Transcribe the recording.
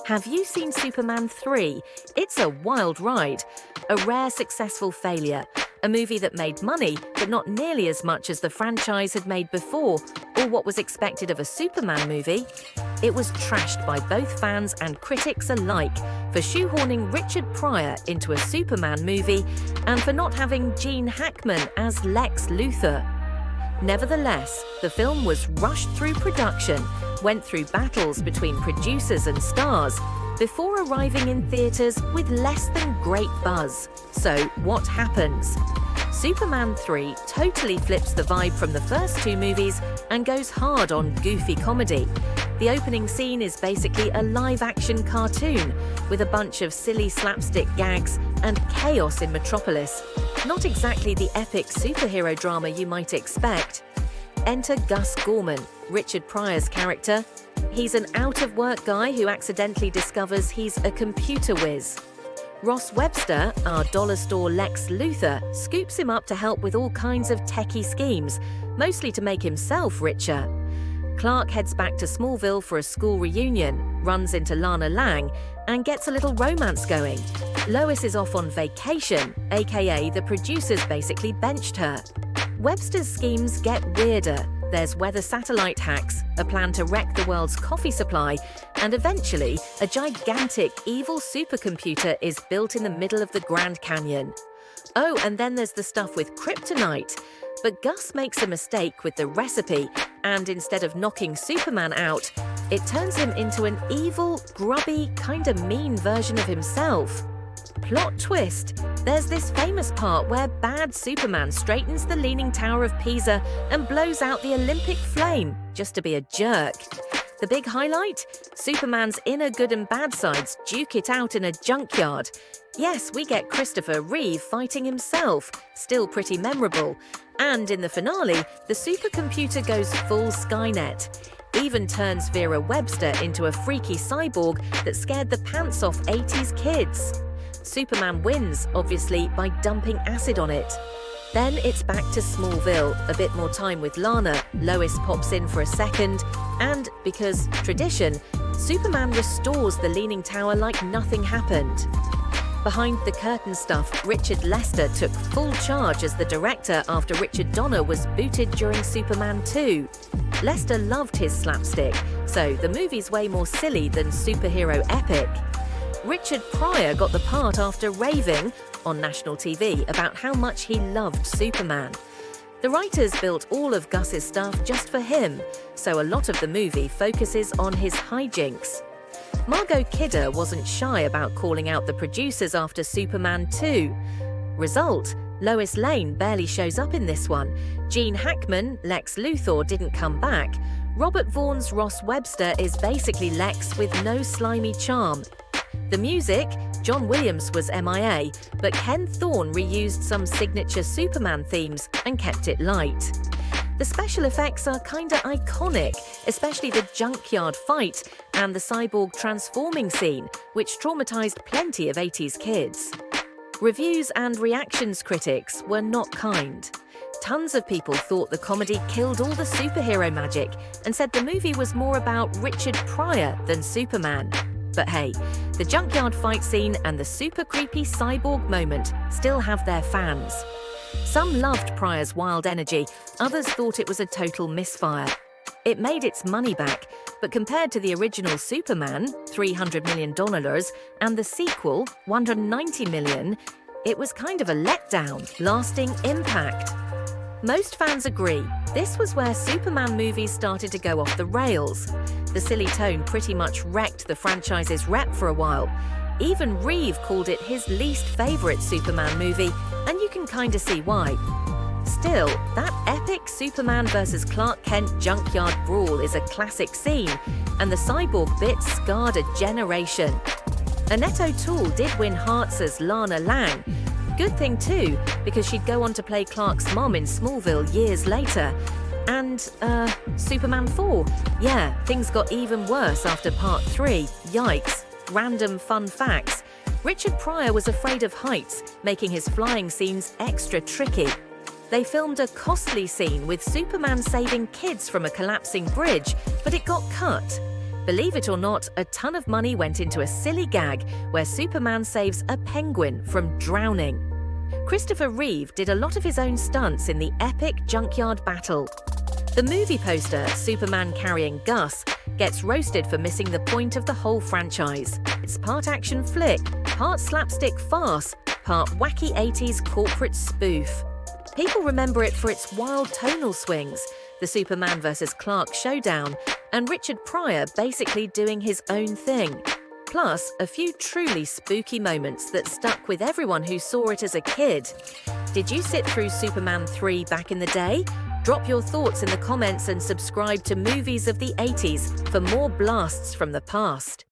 Have you seen Superman 3? It's a wild ride. A rare successful failure. A movie that made money, but not nearly as much as the franchise had made before, or what was expected of a Superman movie. It was trashed by both fans and critics alike for shoehorning Richard Pryor into a Superman movie and for not having Gene Hackman as Lex Luthor. Nevertheless, the film was rushed through production, went through battles between producers and stars, before arriving in theaters with less than great buzz. So, what happens? Superman 3 totally flips the vibe from the first two movies and goes hard on goofy comedy. The opening scene is basically a live-action cartoon with a bunch of silly slapstick gags and chaos in Metropolis. Not exactly the epic superhero drama you might expect. Enter Gus Gorman, Richard Pryor's character. He's an out-of-work guy who accidentally discovers he's a computer whiz. Ross Webster, our dollar store Lex Luthor, scoops him up to help with all kinds of techie schemes, mostly to make himself richer. Clark heads back to Smallville for a school reunion, runs into Lana Lang, and gets a little romance going. Lois is off on vacation, aka the producers basically benched her. Webster's schemes get weirder. There's weather satellite hacks, a plan to wreck the world's coffee supply, and eventually, a gigantic evil supercomputer is built in the middle of the Grand Canyon. Oh, and then there's the stuff with kryptonite. But Gus makes a mistake with the recipe, and instead of knocking Superman out, it turns him into an evil, grubby, kinda mean version of himself. Plot twist! There's this famous part where bad Superman straightens the Leaning Tower of Pisa and blows out the Olympic flame, just to be a jerk. The big highlight? Superman's inner good and bad sides duke it out in a junkyard. Yes, we get Christopher Reeve fighting himself, still pretty memorable. And in the finale, the supercomputer goes full Skynet. Even turns Vera Webster into a freaky cyborg that scared the pants off 80s kids. Superman wins, obviously, by dumping acid on it. Then it's back to Smallville, a bit more time with Lana, Lois pops in for a second, and, because tradition, Superman restores the Leaning Tower like nothing happened. Behind the curtain stuff, Richard Lester took full charge as the director after Richard Donner was booted during Superman 2. Lester loved his slapstick, so the movie's way more silly than superhero epic. Richard Pryor got the part after raving, on national TV, about how much he loved Superman. The writers built all of Gus's stuff just for him, so a lot of the movie focuses on his hijinks. Margot Kidder wasn't shy about calling out the producers after Superman 2. Result: Lois Lane barely shows up in this one. Gene Hackman, Lex Luthor, didn't come back. Robert Vaughn's Ross Webster is basically Lex with no slimy charm. The music? John Williams was MIA, but Ken Thorne reused some signature Superman themes and kept it light. The special effects are kinda iconic, especially the junkyard fight and the cyborg transforming scene, which traumatized plenty of 80s kids. Reviews and reactions critics were not kind. Tons of people thought the comedy killed all the superhero magic and said the movie was more about Richard Pryor than Superman. But hey, the junkyard fight scene and the super creepy cyborg moment still have their fans. Some loved Pryor's wild energy, others thought it was a total misfire. It made its money back, but compared to the original Superman, $300 million, and the sequel, $190 million, it was kind of a letdown, lasting impact. Most fans agree, this was where Superman movies started to go off the rails. The silly tone pretty much wrecked the franchise's rep for a while. Even Reeve called it his least favorite Superman movie, and you can kinda see why. Still, that epic Superman vs. Clark Kent junkyard brawl is a classic scene, and the cyborg bit scarred a generation. Annette O'Toole did win hearts as Lana Lang. Good thing too, because she'd go on to play Clark's mom in Smallville years later. And, Superman 4. Yeah, things got even worse after Part 3. Yikes. Random fun facts. Richard Pryor was afraid of heights, making his flying scenes extra tricky. They filmed a costly scene with Superman saving kids from a collapsing bridge, but it got cut. Believe it or not, a ton of money went into a silly gag where Superman saves a penguin from drowning. Christopher Reeve did a lot of his own stunts in the epic junkyard battle. The movie poster, Superman carrying Gus, gets roasted for missing the point of the whole franchise. It's part action flick, part slapstick farce, part wacky 80s corporate spoof. People remember it for its wild tonal swings, the Superman vs. Clark showdown, and Richard Pryor basically doing his own thing. Plus, a few truly spooky moments that stuck with everyone who saw it as a kid. Did you sit through Superman 3 back in the day? Drop your thoughts in the comments and subscribe to Movies of the 80s for more blasts from the past.